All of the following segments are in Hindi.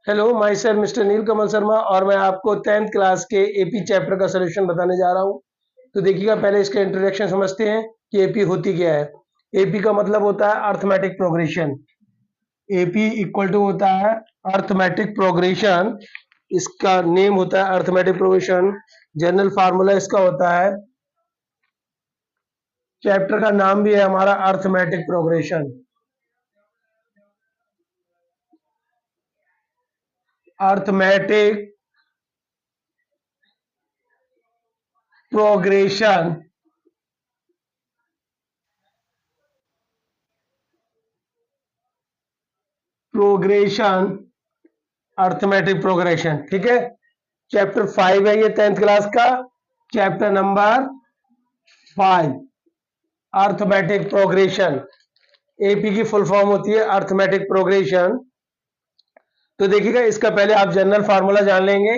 Hello, my self mister Neel Kamal Sharma और मैं आपको 10th क्लास के एपी चैप्टर का सॉल्यूशन बताने जा रहा हूँ। तो देखिएगा, पहले इसका इंट्रोडक्शन समझते हैं कि एपी होती क्या है। एपी का मतलब होता है arithmetic progression. AP equal to होता है अर्थमेटिक प्रोग्रेशन। इसका नेम होता है अर्थमेटिक प्रोग्रेशन। जनरल फार्मूला इसका होता है, चैप्टर का नाम भी है हमारा arithmetic progression. Arithmetic progression progression arithmetic progression, ठीक है। चैप्टर 5 है ये 10th क्लास का, chapter number 5 arithmetic progression. AP की फुल फॉर्म होती है अर्थमेटिक प्रोग्रेशन। तो देखिएगा, इसका पहले आप जनरल फार्मूला जान लेंगे।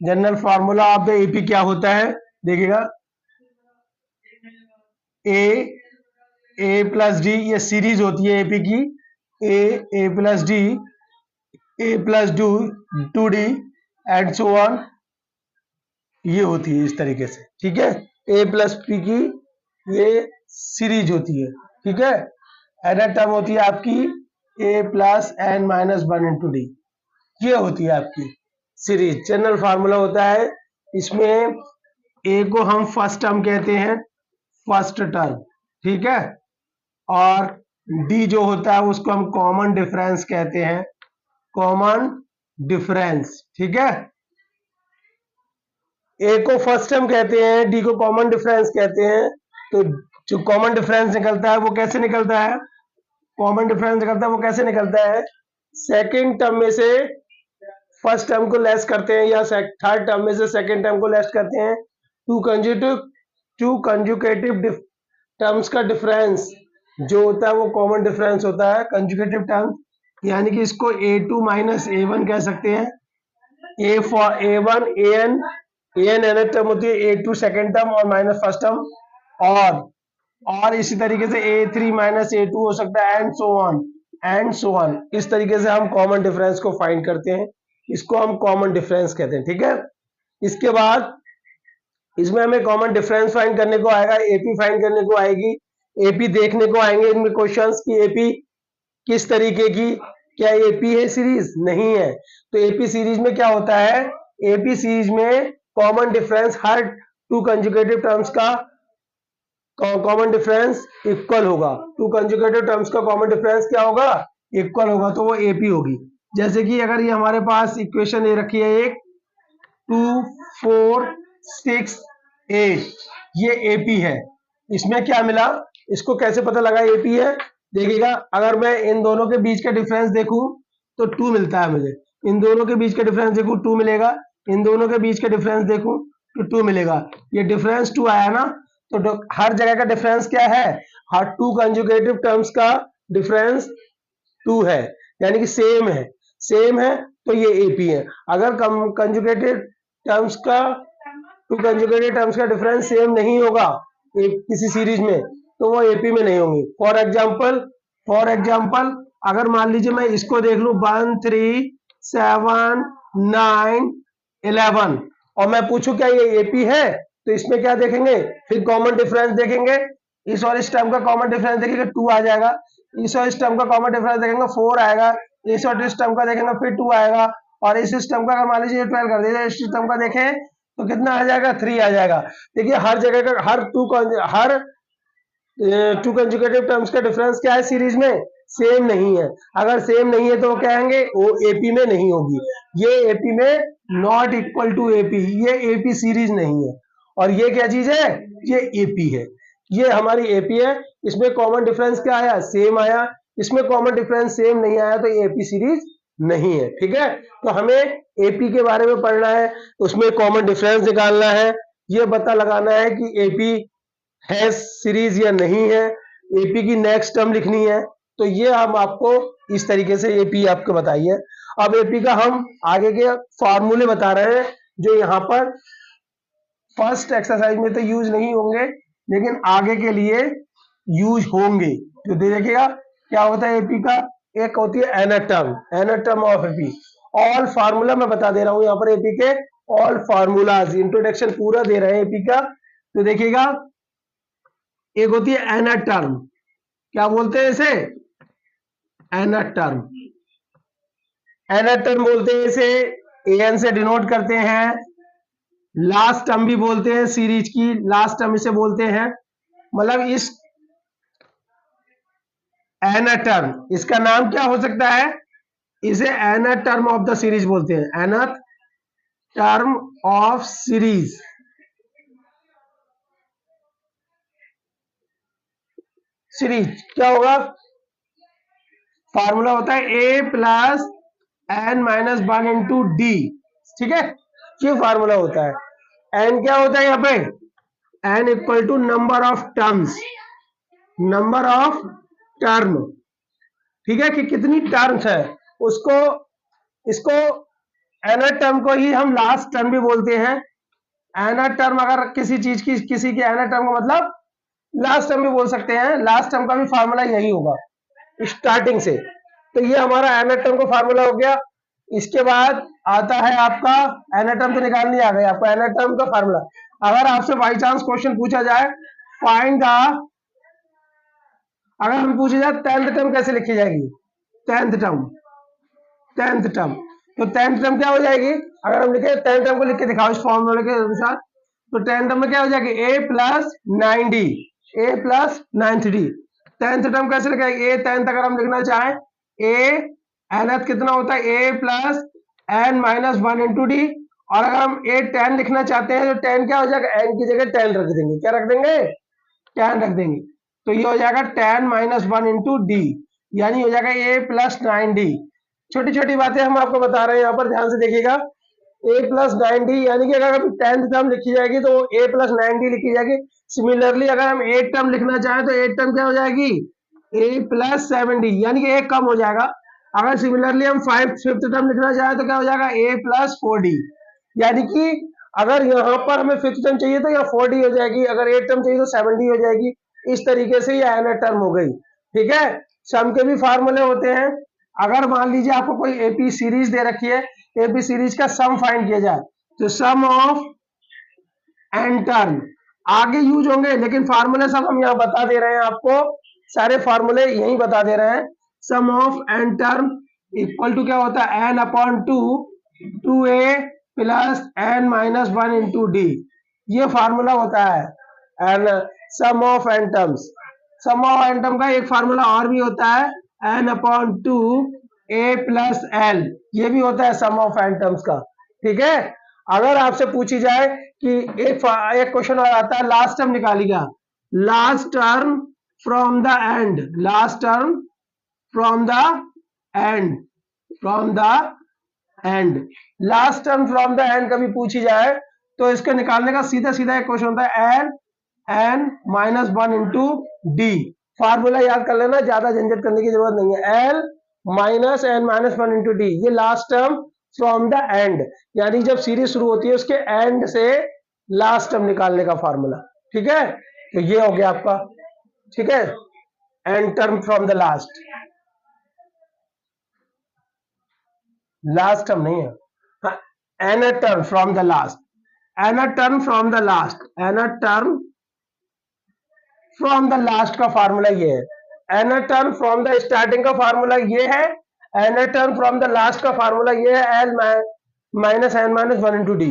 जनरल फार्मूला आप एपी क्या होता है, देखिएगा। ए प्लस डी, ये सीरीज होती है एपी की। A plus D, A plus two D and so on, ये होती है इस तरीके से, ठीक है। ए प्लस पी की ये सीरीज होती है, ठीक है। एनर टर्म होती है आपकी A plus N minus one into D, ये होती है आपकी सीरीज। जनरल फार्मूला होता है इसमें। ए को हम फर्स्ट टर्म कहते हैं, फर्स्ट टर्म, ठीक है। और डी जो होता है उसको हम कॉमन डिफरेंस कहते हैं, कॉमन डिफरेंस, ठीक है। ए को फर्स्ट टर्म कहते हैं, डी को कॉमन डिफरेंस कहते हैं। तो जो कॉमन डिफरेंस निकलता है वो कैसे निकलता है, कॉमन डिफरेंस निकलता है वो कैसे निकलता है, सेकंड टर्म में से फर्स्ट टर्म को लेस करते हैं या थर्ड टर्म में से सेकंड टर्म को लेस करते हैं। टू कंजुगेटिव टर्म्स का डिफरेंस जो होता है वो कॉमन डिफरेंस होता है, कंजुगेटिव टर्म। यानी कि इसको a2 माइनस a1 कह सकते हैं। A for a1 an, N term होती है, a2 सेकंड टर्म और माइनस फर्स्ट टर्म। और इसी तरीके से a3 माइनस a2 हो सकता है, एंड सो ऑन। इस तरीके से हम कॉमन डिफरेंस को फाइंड करते हैं, इसको हम कॉमन डिफरेंस कहते हैं, ठीक है। इसके बाद इसमें हमें कॉमन डिफरेंस फाइंड करने को आएगा, एपी फाइंड करने को आएगी, एपी देखने को आएंगे इनमें क्वेश्चंस की एपी किस तरीके की, क्या एपी है सीरीज, नहीं है। तो एपी सीरीज में क्या होता है, एपी सीरीज में कॉमन डिफरेंस हर टू कंजुगेटिव टर्म्स का कॉमन डिफरेंस इक्वल होगा। टू कंजुगेटिव टर्म्स का कॉमन डिफरेंस क्या होगा, इक्वल होगा, तो वो एपी होगी। जैसे कि अगर ये हमारे पास इक्वेशन दे रखी है एक 2 4 6 8, ये एपी है। इसमें क्या मिला, इसको कैसे पता लगा एपी है, देखिएगा। अगर मैं इन दोनों के बीच का डिफरेंस देखूं तो 2 मिलता है मुझे, इन दोनों के बीच का डिफरेंस देखूं 2 मिलेगा, इन दोनों के बीच का डिफरेंस देखूं तो 2 मिलेगा। ये डिफरेंस 2 आया ना, तो हर जगह का डिफरेंस क्या है, हर टू कंजुगेटिव टर्म्स का डिफरेंस 2 है, यानी कि सेम है, सेम है, तो ये एपी है। अगर कंजुगेटेड टर्म्स का टू कंजुगेटेड टर्म्स का डिफरेंस सेम नहीं होगा किसी सीरीज में, तो वो एपी में नहीं होंगी। फॉर एग्जाम्पल अगर मान लीजिए मैं इसको देख लूं 1 3 7 9 11 और मैं पूछूं क्या ये एपी है, तो इसमें क्या देखेंगे, फिर कॉमन डिफरेंस देखेंगे। इस और इस टर्म का कॉमन डिफरेंस देखेंगे 2 आ जाएगा, इस और इस टर्म का कॉमन डिफरेंस देखेंगे 4 आएगा, इस और इस टर्म का देखेंगे फिर 2 आएगा, और इस टर्म का मान लीजिए 12 कर दीजिए, इस टर्म का देखें तो कितना आ जाएगा, 3 आ जाएगा। देखिए हर जगह का हर टू कंजुगेटिव टर्म्स का डिफरेंस क्या है सीरीज में, सेम नहीं है। अगर सेम नहीं है तो वो कहेंगे वो एपी में नहीं होगी, ये एपी में नॉट इक्वल टू एपी, ये एपी सीरीज नहीं है। और ये क्या चीज है, ये एपी है, ये हमारी एपी है। इसमें कॉमन डिफरेंस क्या आया, सेम आया। इसमें कॉमन डिफरेंस सेम नहीं आया तो एपी सीरीज नहीं है, ठीक है। तो हमें एपी के बारे में पढ़ना है, उसमें कॉमन डिफरेंस निकालना है, ये पता लगाना है कि एपी है सीरीज या नहीं है, एपी की नेक्स्ट टर्म लिखनी है। तो ये हम आपको इस तरीके से एपी आपको बताइए। अब एपी का हम आगे के फॉर्मूले बता रहे हैं, जो यहाँ पर फर्स्ट एक्सरसाइज में तो यूज नहीं होंगे, लेकिन आगे के लिए यूज होंगे। तो देखिएगा क्या होता है एपी का, एक होती है nth term of AP, all formula मैं बता दे रहा हूं यहाँ पर एपी के ऑल फार्मूलाज, इंट्रोडक्शन पूरा दे रहे हैं एपी का। तो देखिएगा, एक होती है एना टर्म, क्या बोलते हैं इसे? एना टर्म, एना टर्म बोलते हैं इसे, एन से डिनोट करते हैं। लास्ट टर्म भी बोलते हैं, सीरीज की लास्ट टर्म इसे बोलते हैं। मतलब इस एना टर्म, इसका नाम क्या हो सकता है? इसे nth term of the series बोलते हैं, nth term of series. Series क्या होगा? फार्मूला होता है A plus N minus one into D, ठीक है, ये फार्मूला होता है। एन क्या होता है यहाँ पे? N equal to number of terms, number of term, ठीक है, कि कितनी टर्म्स है उसको, इसको एना टर्म को ही हम लास्ट टर्म भी बोलते हैं। एना टर्म अगर किसी चीज की, किसी के एना टर्म का मतलब लास्ट टर्म भी बोल सकते हैं। लास्ट टर्म का भी फार्मूला यही होगा स्टार्टिंग से। तो ये हमारा एना टर्म का फार्मूला हो गया। इसके बाद आता है आपका एना टर्म, तो निकालनी आ गई आपको एना टर्म का फार्मूला। अगर आपसे बाई चांस क्वेश्चन पूछा जाए फाइंड द, अगर हम पूछे जाए टेंथ टर्म कैसे लिखी जाएगी? टेंथ टर्म, टेंथ टर्म, तो टेंथ टर्म क्या हो जाएगी? अगर हम लिखे टेंथ टर्म को लिख के दिखाओ इस फॉर्मूले के अनुसार, तो टेंथ टर्म में क्या हो जाएगी? ए प्लस 9d, ए प्लस 9th टेंथ टर्म कैसे लिखेंगे? ए टेंथ अगर हम लिखना चाहें, ए एनथ कितना होता है? A plus N minus one into D. और अगर हम ए 10 लिखना चाहते हैं तो 10 क्या हो जाएगा? एन की जगह 10 रख देंगे, क्या रख देंगे? 10 रख देंगे। तो ये हो जाएगा 10 माइनस वन इंटू डी, यानी हो जाएगा ए प्लस 9d। छोटी छोटी बातें हम आपको बता रहे हैं, यहाँ पर ध्यान से देखिएगा। ए प्लस 9d, यानी कि अगर टेंथ टर्म लिखी जाएगी तो ए प्लस 9d लिखी जाएगी। सिमिलरली अगर हम एट टर्म लिखना चाहें तो एट टर्म क्या हो जाएगी? ए प्लस 7d, यानी कि एक कम हो जाएगा। अगर सिमिलरली हम फिफ्थ टर्म लिखना चाहें तो क्या हो जाएगा? ए प्लस 4d, यानी कि अगर यहाँ पर हमें फिफ्थ टर्म चाहिए तो यहाँ 4d हो जाएगी, अगर एट टर्म चाहिए तो 7d हो जाएगी। इस तरीके से ये एना टर्म हो गई, ठीक है। सम के भी फार्मूले होते हैं। अगर मान लीजिए आपको कोई एपी सीरीज दे रखी है, एपी सीरीज का सम फाइंड किया जाए, तो सम ऑफ एन टर्म आगे यूज होंगे, लेकिन फार्मूले सब हम यहाँ बता दे रहे हैं आपको, सारे फार्मूले यही बता दे रहे हैं। Sum of n term equal to क्या होता है? N upon two, 2a plus N minus one into D, ये फार्मूला होता है। And sum of n terms, sum of n term का एक फार्मूला और भी होता है, n upon two a plus l, ये भी होता है सम ऑफ एन टर्म्स का, ठीक है। अगर आपसे पूछी जाए कि एक क्वेश्चन और आता है, लास्ट टर्म निकालिएगा, last term from the end, last term from the end, from the end, last term from the end कभी पूछी जाए तो इसको निकालने का सीधा सीधा एक क्वेश्चन होता है, N minus one into D. Formula याद कर लेना, ज्यादा झंझट करने की जरूरत नहीं है। L minus N minus one into D, ये last term from the end, यानी जब सीरीज शुरू होती है उसके एंड से लास्ट टर्म निकालने का फार्मूला, ठीक है। तो ये हो गया आपका, ठीक है, nth term from the last, last term नहीं है, हाँ, N term from the last, N term from the last, N term from the last का फार्मूला ये है। N term from the starting का फार्मूला ये है, N term from the last का फार्मूला ये है, L minus N minus one into D.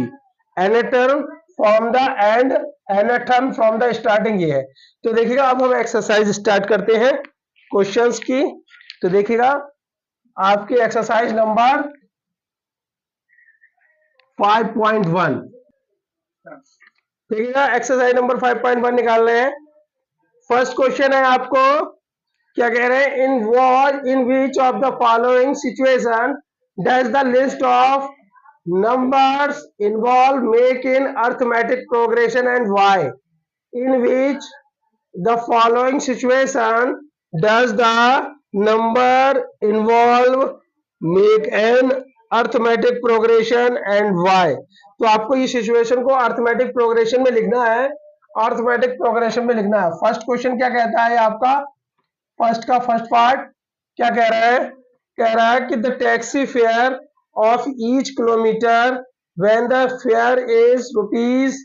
N term from the end, N term from the starting ये है। तो देखिएगा, अब हम एक्सरसाइज स्टार्ट करते हैं क्वेश्चंस की। तो देखिएगा, आपकी एक्सरसाइज नंबर 5.1, देखिएगा एक्सरसाइज नंबर 5.1 निकाल रहे हैं। फर्स्ट क्वेश्चन है आपको, क्या कह रहे हैं? In which of the following situation does the list of numbers involve make in arithmetic progression and why? In which the following situation does the number involve make an arithmetic progression and why? तो आपको ये सिचुएशन को अर्थमेटिक प्रोग्रेशन में लिखना है, अर्थमेटिक प्रोग्रेशन में लिखना है। फर्स्ट क्वेश्चन क्या कहता है आपका? फर्स्ट का फर्स्ट पार्ट क्या कह रहा है? कह रहा है कि the taxi fare of each kilometer when the fare is rupees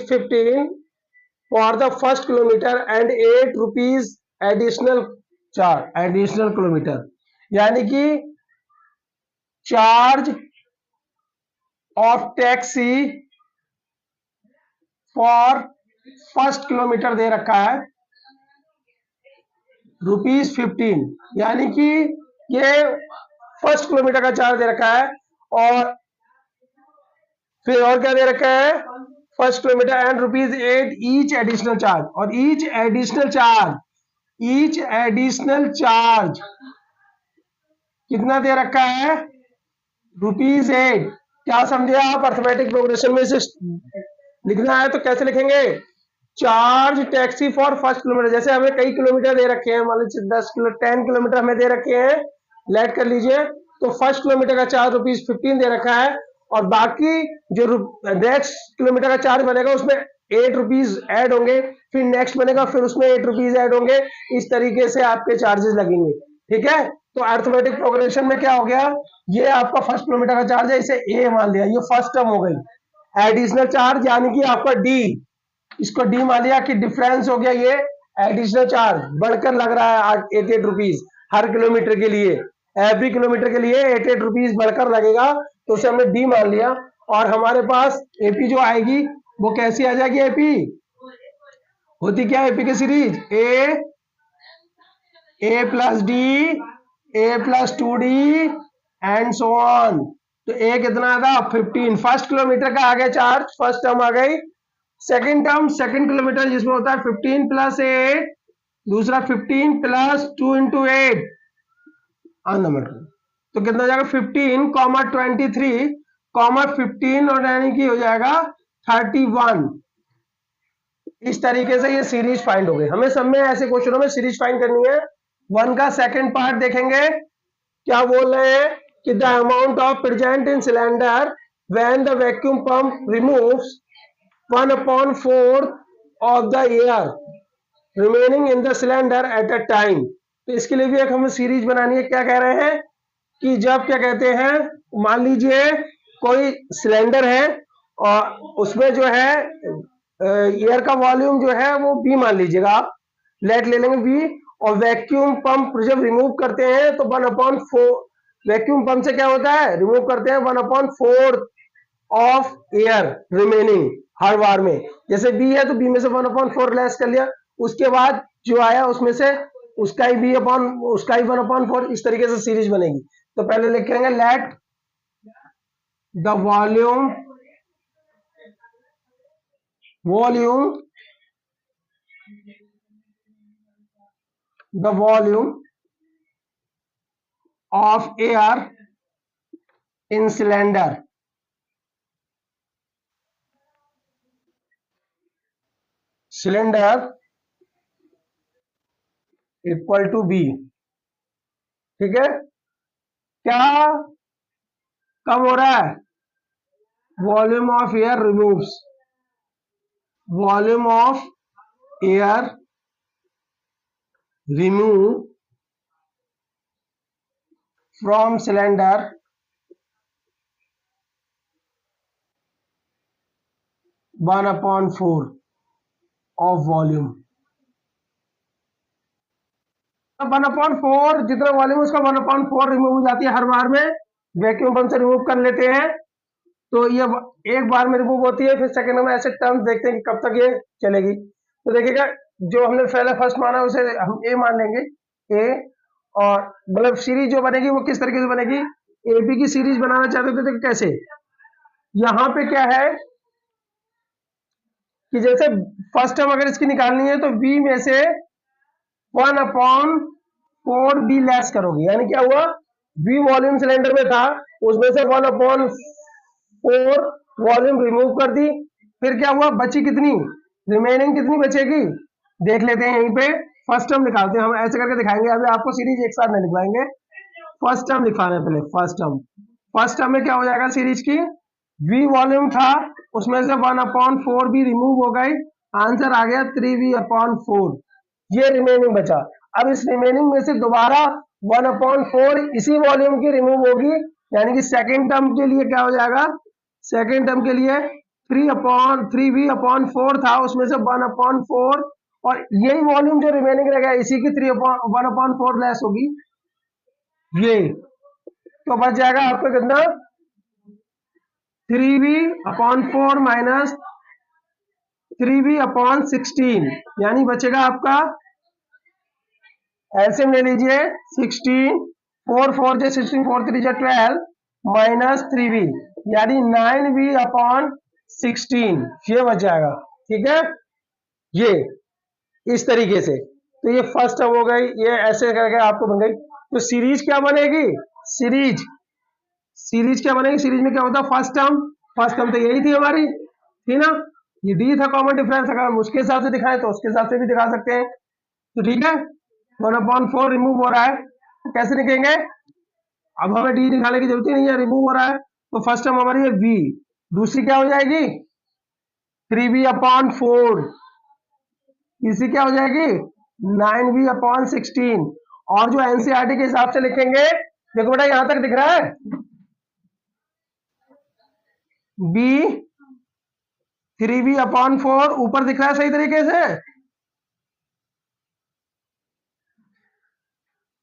15 for the first kilometer and 8 rupees additional kilometer, यानी कि charge of taxi for first kilometer दे रखा है ₹15, यानी कि ये फर्स्ट किलोमीटर का चार्ज दे रखा है। और फिर और क्या दे रखा है, first kilometer and ₹8 each additional charge, और ईच एडिशनल चार्ज कितना दे रखा है, ₹8। क्या समझे आप? अर्थमेटिक प्रोग्रेशन में इसे लिखना है तो कैसे लिखेंगे, charge taxi for first kilometre, जैसे हमें कई किलोमीटर दे रखे हैं, मान लीजिए 10 किलोमीटर हमें दे रखे हैं, लेट कर लीजिए, तो फर्स्ट किलोमीटर का चार्ज ₹15 दे रखा है, और बाकी जो नेक्स्ट किलोमीटर का चार्ज बनेगा उसमें ₹8 ऐड होंगे, फिर नेक्स्ट बनेगा फिर उसमें ₹8 ऐड होंगे, इस तरीके से आपके चार्जेस लगेंगे। ठीक है, तो अर्थमेटिक प्रोग्रेशन में क्या हो गया, ये आपका फर्स्ट किलोमीटर का चार्ज है, इसे ए मान लिया, ये फर्स्ट टर्म हो गई। एडिशनल चार्ज यानी कि आपका डी, इसको डी मान लिया कि डिफरेंस हो गया, ये एडिशनल चार्ज बढ़कर लग रहा है ₹8 हर किलोमीटर के लिए, एवरी किलोमीटर के लिए ₹8 बढ़कर लगेगा, तो उसे हमने डी मान लिया। और हमारे पास एपी जो आएगी वो कैसी आ जाएगी, एपी होती क्या, एपी की series A plus D, A plus 2D and so on. तो ए कितना था, 15, फर्स्ट किलोमीटर का आ गया चार्ज, फर्स्ट टर्म आ गई। सेकंड टर्म सेकंड किलोमीटर जिसमें होता है 15 प्लस 8, दूसरा 15 प्लस 2 इंटू 8 तो कितना हो जाएगा, 15, 23, 15 और यानी कि हो जाएगा 31। इस तरीके से ये सीरीज फाइंड हो गई। हमें सब में ऐसे क्वेश्चनों में सीरीज फाइंड करनी है। 1 का सेकंड पार्ट देखेंगे, क्या बोल रहे हैं कि the amount of present in cylinder when the vacuum pump removes 1/4 of the air remaining in the cylinder at a time। तो इसके लिए भी एक हमें सीरीज बनानी है। क्या कह रहे हैं कि जब क्या कहते हैं, मान लीजिए कोई सिलेंडर है और उसमें जो है एयर का वॉल्यूम जो है वो बी मान लीजिएगा आप, लेट ले लेंगे बी, और वैक्यूम पंप जब रिमूव करते हैं तो 1/4, वैक्यूम पंप से क्या होता है, रिमूव करते हैं 1/4 ऑफ एयर रिमेनिंग हर बार में। जैसे बी है तो बी में से 1/4 लेस कर लिया, उसके बाद जो आया उसमें से उसका ही 1/4, इस तरीके से सीरीज बनेगी। तो पहले लिखेंगे let the volume of air in cylinder equal to B। ठीक है, क्या कब हो रहा है, volume of air removes, volume of air remove from cylinder one upon 4 of volume. 1/4 जितना वॉल्यूम उसका 1/4 रिमूव हो जाती है हर बार में, वैक्यूम पंप से रिमूव कर लेते हैं, तो ये एक बार में रिमूव होती है। फिर सेकंड में ऐसे टर्म्स देखते हैं कि कब तक ये चलेगी। तो देखिएगा जो हमने पहले फर्स्ट माना उसे हम ए मान लेंगे, ए, और मतलब सीरीज जो बनेगी वो किस तरीके से बनेगी, ए बी की सीरीज बनाना चाहते थे, तो कैसे, यहाँ पे क्या है कि जैसे फर्स्ट टर्म अगर इसकी निकालनी है तो बी में से 1/4 बी लेस करोगे, यानी क्या हुआ, बी वॉल्यूम सिलेंडर में था, उसमें से 1/4 वॉल्यूम रिमूव कर दी, फिर क्या हुआ, बची कितनी, रिमेनिंग कितनी बचेगी, देख लेते हैं। यहीं पे फर्स्ट टर्म निकालते हैं, हम ऐसे करके दिखाएंगे, अभी आपको सीरीज एक साथ नहीं लिखवाएंगे, फर्स्ट टर्म लिखवाना है पहले। फर्स्ट टर्म में क्या हो जाएगा सीरीज की, वी वॉल्यूम था उसमें से 1/4 भी रिमूव हो गई, आंसर आ गया 3V/4, ये रिमेनिंग बचा। अब इस रिमेनिंग में से दोबारा 1/4 इसी वॉल्यूम की रिमूव होगी, यानी कि सेकेंड टर्म के लिए क्या हो जाएगा, सेकेंड टर्म के लिए 3/3v/4 था, उसमें से 1/4, और यही वॉल्यूम जो रिमेनिंग रहेगा इसी की 1/4 लेस होगी ये, तो बच जाएगा आपका कितना 3v/4 माइनस 3v/16, यानी बचेगा आपका एलसीएम ले लीजिए 16, 4 4 जे 16, 4 3 जे 12 माइनस 3v, यानी 9v/16 ये बच जाएगा। ठीक है, ये इस तरीके से, तो ये फर्स्ट टर्म हो गई, ये ऐसे करके आपको बन गई। तो सीरीज क्या बनेगी, सीरीज सीरीज क्या बनेगी, सीरीज में क्या होता है फर्स्ट टर्म तो यही थी हमारी, थी ना, ये डी था कॉमन डिफरेंस, अगर हम उसके हिसाब से दिखाएं तो उसके हिसाब से भी दिखा सकते हैं। तो ठीक है, 1/4 रिमूव हो रहा है, तो कैसे लिखेंगे, अब हमें डी निकालने की जरूरत ही नहीं है, रिमूव हो रहा है, तो फर्स्ट टर्म हमारी है वी, दूसरी क्या हो जाएगी 3v/4, तीसरी क्या हो जाएगी 9v/16, और जो एनसीईआरटी के हिसाब से लिखेंगे, देखो बेटा यहां तक दिख रहा है बी 3v/4 ऊपर दिख रहा है सही तरीके से,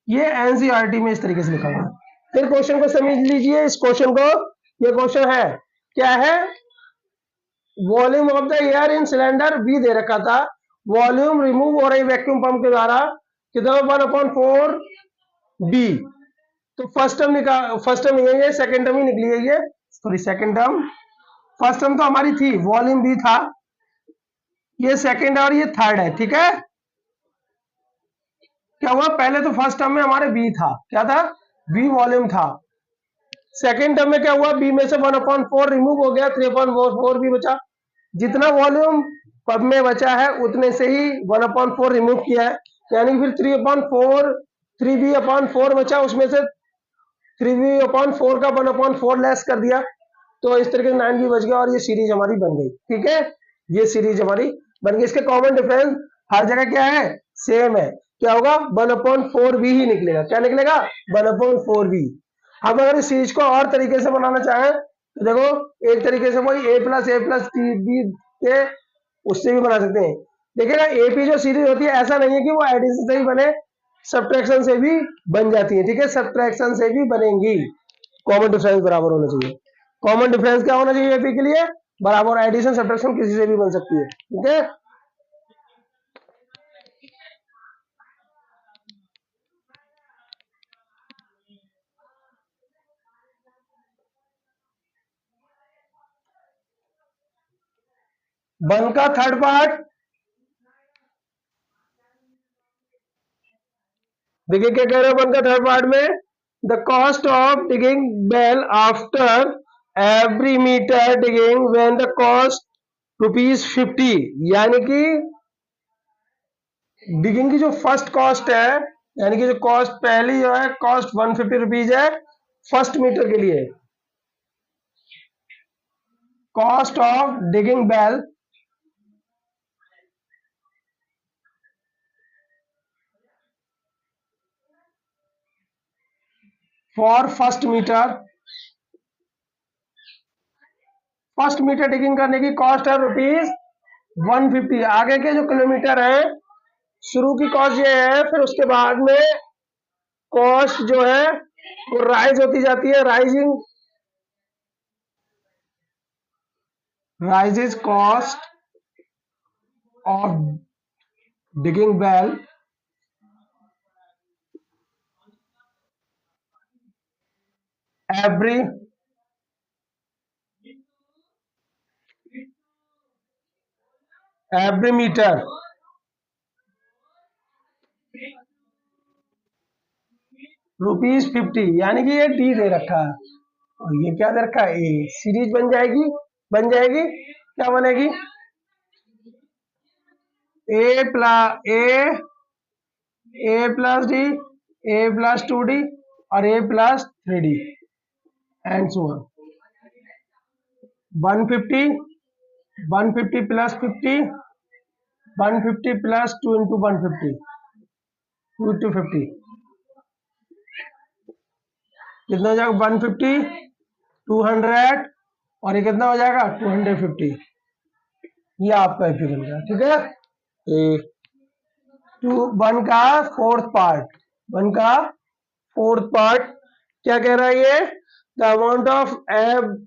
ये एनसीईआरटी में इस तरीके से लिखा हुआ है। फिर क्वेश्चन को समझ लीजिए, इस क्वेश्चन को, ये क्वेश्चन है क्या है, volume of the air in cylinder B दे रखा था, वॉल्यूम रिमूव हो रही वैक्यूम पंप के द्वारा कितना 1/4 बी, तो फर्स्ट टर्म यही है, सेकेंड टर्म ही निकली है ये, sorry second term, first term तो हमारी थी वॉल्यूम बी था, ये सेकेंड और ये थर्ड है। ठीक है, क्या हुआ, पहले तो फर्स्ट टर्म में हमारे बी था, क्या था बी वॉल्यूम था, सेकेंड टर्म में क्या हुआ बी में से 1/4 रिमूव हो गया, 3/4 भी बचा, जितना वॉल्यूम पब में बचा है उतने से ही 1/4 रिमूव किया है, यानी फिर 3/4 बचा, उसमें से 3v/4 का 1/4 लेस कर दिया, तो इस तरीके से 9v बच गया और ये सीरीज हमारी बन गई। ठीक है, ये सीरीज हमारी बन गई, इसके कॉमन डिफरेंस हर जगह क्या है सेम है, क्या होगा 1/4v ही निकलेगा, क्या निकलेगा 1/4v। हम अगर इस सीरीज को और तरीके से बनाना चाहें तो देखो एक तरीके से वही a+a+b के उससे भी बना सकते हैं, देखिएगा एपी जो सीरीज होती है ऐसा नहीं है कि वो एडिशन से ही बने, सब्ट्रैक्शन से भी बन जाती है। ठीक है, सब्ट्रैक्शन से भी बनेंगी, कॉमन डिफरेंस बराबर होना चाहिए, कॉमन डिफरेंस क्या होना चाहिए एपी के लिए बराबर, एडिशन सब्ट्रैक्शन किसी से भी बन सकती है। ठीक है, वन का थर्ड पार्ट देखिए क्या कह रहे हैं वन का थर्ड पार्ट में, the cost of digging well after every metre digging when the cost ₹50, यानी कि डिगिंग की जो फर्स्ट कॉस्ट है, यानी कि जो कॉस्ट पहली जो है कॉस्ट ₹150 है फर्स्ट मीटर के लिए, cost of digging well for first metre digging करने की कॉस्ट है ₹150, आगे के जो किलोमीटर है शुरू की कॉस्ट ये है, फिर उसके बाद में कॉस्ट जो है वो राइज होती जाती है, rises cost of digging well every metre, ₹50, यानी कि ये डी दे रखा है और ये क्या दे रखा है ए, सीरीज बन जाएगी क्या बनेगी a+d a+2d और a+3d एंड सो ऑन, 150 150 + 50 150 + 2 × 150 2 × 50 कितना हो जाएगा 150, 200 और ये कितना हो जाएगा 250। ये आपका एपी बन गया, ठीक है। वन का फोर्थ पार्ट, वन का फोर्थ पार्ट क्या कह रहा है ये, the amount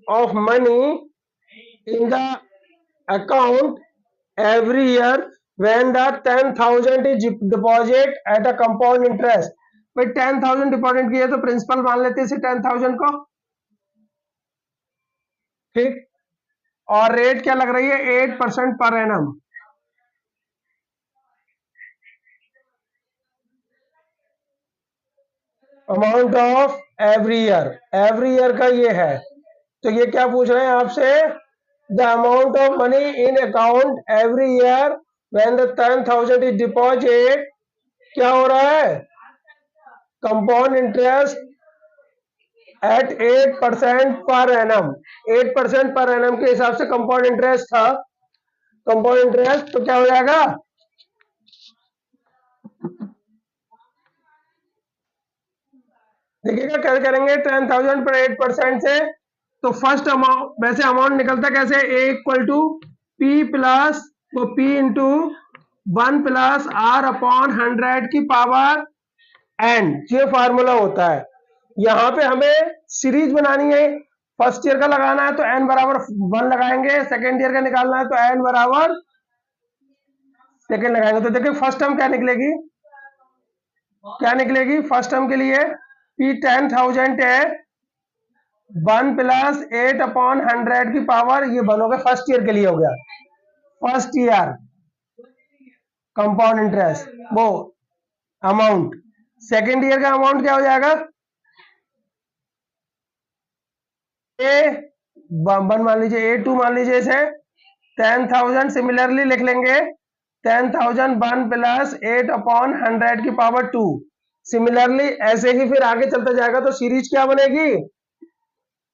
of money in the account every year when the 10,000 is deposit at a compound interest। भाई 10,000 डिपॉजिट किया तो प्रिंसिपल मान लेते हैं इसे 10,000 को, ठीक। और रेट क्या लग रही है 8% per annum. Amount of every year का ये है, तो ये क्या पूछ रहे हैं आपसे, the amount of money in account every year when the 10,000 is deposit, क्या हो रहा है, compound interest eight 8% per annum. 8% per annum के हिसाब से कंपाउंड इंटरेस्ट था, कंपाउंड इंटरेस्ट तो क्या हो जाएगा, देखिएगा क्या करेंगे 10,000 पर 8% से, तो फर्स्ट अमाउंट, वैसे अमाउंट निकलता कैसे, A equal to P plus, तो P into 1 plus R upon 100 की पावर एन, ये फार्मूला होता है। यहाँ पे हमें सीरीज बनानी है, फर्स्ट ईयर का लगाना है तो एन बराबर 1 लगाएंगे, सेकेंड ईयर का निकालना है तो एन बराबर सेकेंड लगाएंगे। तो देखिए फर्स्ट टर्म क्या निकलेगी, क्या निकलेगी फर्स्ट टर्म के लिए, पी 10,000 है, 1 प्लस 8 अपॉन 100 की पावर, ये बनोगे फर्स्ट ईयर के लिए हो गया, फर्स्ट ईयर कंपाउंड इंटरेस्ट वो अमाउंट। सेकेंड ईयर का अमाउंट क्या हो जाएगा, ए 1 मान लीजिए, A2 मान लीजिए इसे 10,000, सिमिलरली लिख लेंगे 10,000 1 प्लस 8 अपॉन 100 की पावर 2। सिमिलरली ऐसे ही फिर आगे चलता जाएगा, तो सीरीज क्या बनेगी,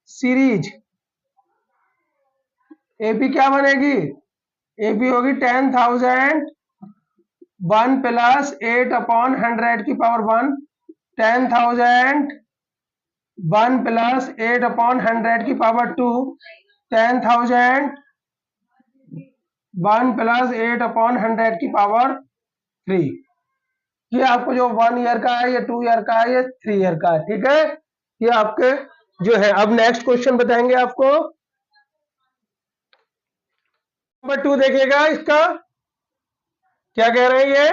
सीरीज एपी क्या बनेगी, एपी होगी 10,000 1 प्लस 8 अपॉन 100 की पावर 1, 10,000 1 प्लस 8 अपॉन 100 की पावर 2, 10,000 1 प्लस 8 अपॉन 100 की पावर 3। ये आपको जो 1 ईयर का है, ये 2 ईयर का है, ये 3 ईयर का है, ठीक है। ये आपके जो है, अब नेक्स्ट क्वेश्चन बताएंगे आपको, नंबर 2 देखिएगा, इसका क्या कह रहे हैं ये,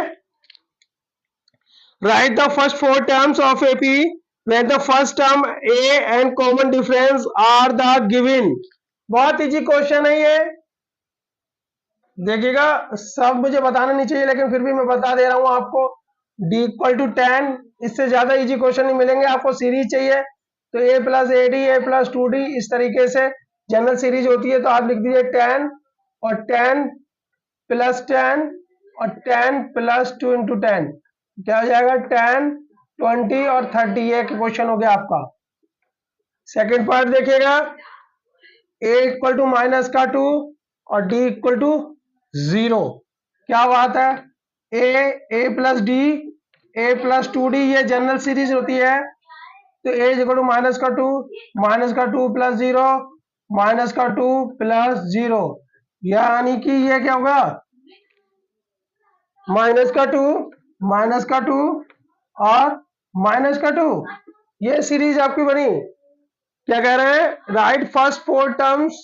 right the first 4 terms of AP when the first term a and common difference are the given। बहुत इजी क्वेश्चन है ये, देखिएगा सब मुझे बताना नहीं चाहिए लेकिन फिर भी मैं बता दे रहा हूं आपको, d इक्वल टू 10, इससे ज्यादा इजी क्वेश्चन नहीं मिलेंगे आपको। सीरीज चाहिए तो a plus A D, A plus 2d, इस तरीके से जनरल सीरीज होती है, तो आप लिख दीजिए 10 और 10 प्लस 10 और 10 प्लस 2 इंटू 10, क्या हो जाएगा 10 20 और 30, ये क्वेश्चन हो गया आपका। सेकंड पार्ट देखिएगा, a इक्वल टू माइनस का 2 और d इक्वल टू 0, क्या बात है, a plus D, a plus 2d, ये जनरल सीरीज होती है, तो a इक्वल टू माइनस का 2 प्लस 0 माइनस का 2 प्लस 0, यानी कि ये क्या होगा माइनस का 2 और माइनस का 2, ये सीरीज आपकी बनी। क्या कह रहे हैं, right first 4 terms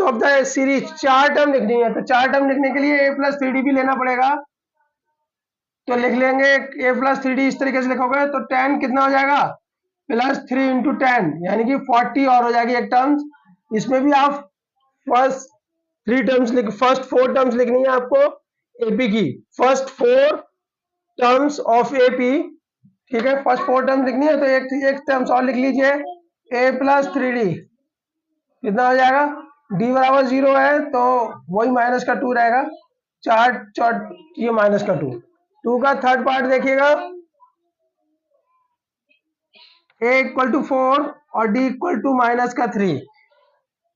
of the series, 4 term लिखनी है, तो 4 टर्म लिखने के लिए a प्लस 3d भी लेना पड़ेगा, तो लिख लेंगे a प्लस 3d, इस तरीके से लिखोगे तो 10 कितना हो जाएगा प्लस 3 इंटू 10, यानी कि 40 और हो जाएगी एक टर्म्स। इसमें भी आप फर्स्ट 4 टर्म्स लिखनी है आपको एपी की, फर्स्ट 4 टर्म्स ऑफ एपी, ठीक है, फर्स्ट 4 टर्म्स लिखनी है, तो एक टर्म्स और लिख लीजिए a प्लस 3d, कितना हो जाएगा, d बराबर 0 है तो वही माइनस का 2 रहेगा, 4 ये माइनस का 2 का थर्ड पार्ट देखिएगा, a इक्वल टू 4 और d इक्वल टू माइनस का 3,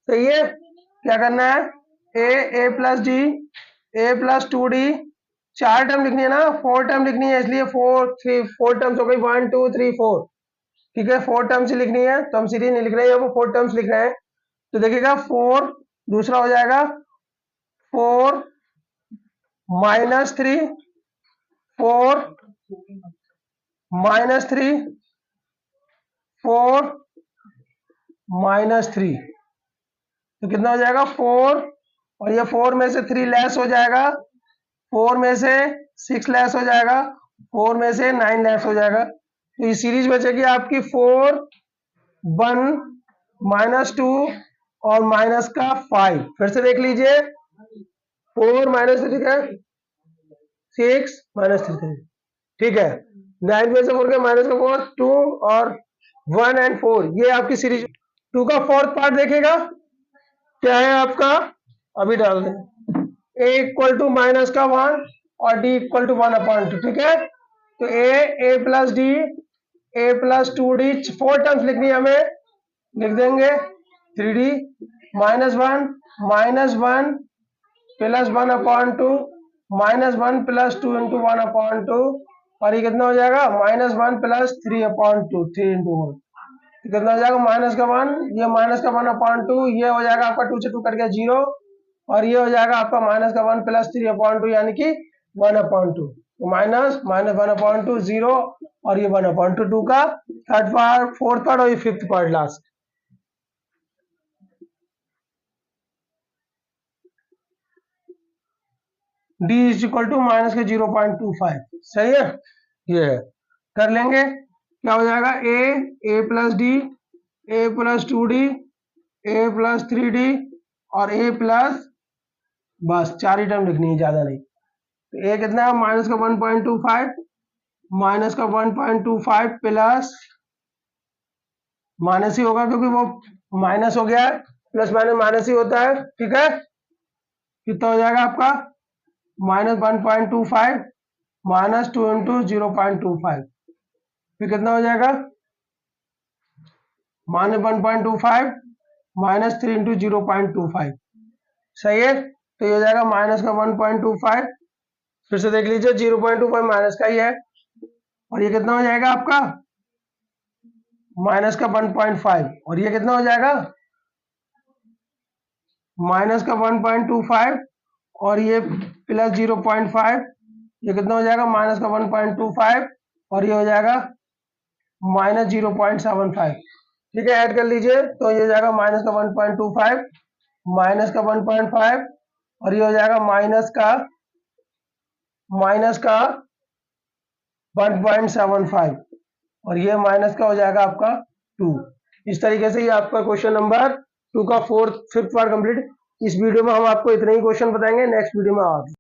सही है। क्या करना है, a plus D, a plus 2d, 4 term लिखनी है ना, 4 टर्म लिखनी है, इसलिए 4 टर्म्स हो गई, 1 2 3 4, ठीक है, 4 टर्म्स ही लिखनी है, तो हम सीरीज नहीं लिख रहे हैं, वो 4 टर्म्स लिख रहे हैं। तो देखिएगा 4, दूसरा हो जाएगा 4 -3, 4 -3, 4 -3, तो कितना हो जाएगा 4, और ये 4 में से 3 लेस हो जाएगा, 4 में से 6 लेस हो जाएगा, 4 में से 9 लेस हो जाएगा, तो ये सीरीज बचेगी आपकी 4 1 -2 और माइनस का 5। फिर से देख लीजिए, 4 -3 का 6 -3, ठीक है, 9 में से 4 के माइनस का 4 2 और 1 एंड 4, ये आपकी सीरीज। 2 का फोर्थ पार्ट देखेगा क्या है आपका, अभी डाल दें, a इक्वल टू माइनस का 1 और d इक्वल टू 1/2, ठीक है। तो a plus D, a plus 2d, 4 terms लिखनी है हमें, लिख देंगे 3d -1 प्लस 1/2 -1 प्लस 2 इंटू 1/2, और ये कितना हो जाएगा -1 प्लस 3/2, 3 इंटू 1, कितना हो जाएगा माइनस का 1, ये माइनस का 1/2, ये हो जाएगा आपका 2 से 2 कट गया 0, और ये हो जाएगा आपका माइनस का 1 प्लस 3/2 यानी कि 1/2, तो माइनस 1/2 0, और ये 1/2, 2 का थर्ड पार्ट, फोर्थ पार्ट, और ये fifth part last. d is equal to minus के 0.25, सही है, ये है, कर लेंगे, क्या हो जाएगा a plus D, a plus 2d, a plus 3d और a प्लस, बस 4 ही टर्म लिखनी है, ज्यादा नहीं। तो a कितना है माइनस का 1.25, माइनस का 1.25 प्लस, माइनस ही होगा क्योंकि वो माइनस हो गया है, प्लस माइनस माइनस ही होता है, ठीक है। कितना हो जाएगा आपका -1.25 माइनस 2 इंटू 0.25, फिर कितना हो जाएगा -1.25 माइनस 3 इंटू 0.25, सही है। तो ये हो जाएगा माइनस का 1.25, फिर से देख लीजिए 0.25 माइनस का ही है, और ये कितना हो जाएगा आपका माइनस का 1.5, और ये कितना हो जाएगा माइनस का 1.25, और ये प्लस 0.5, ये कितना हो जाएगा माइनस का 1.25, और ये हो जाएगा माइनस 0.75, ठीक है, ऐड कर लीजिए, तो ये हो जाएगा माइनस का 1.25 माइनस का 1.5, और ये हो जाएगा माइनस का 1.75, और ये माइनस का हो जाएगा आपका 2। इस तरीके से ये आपका क्वेश्चन नंबर 2 का 4th 5th पार्ट कंप्लीट। इस वीडियो में हम आपको इतने ही क्वेश्चन बताएंगे, नेक्स्ट वीडियो में आगे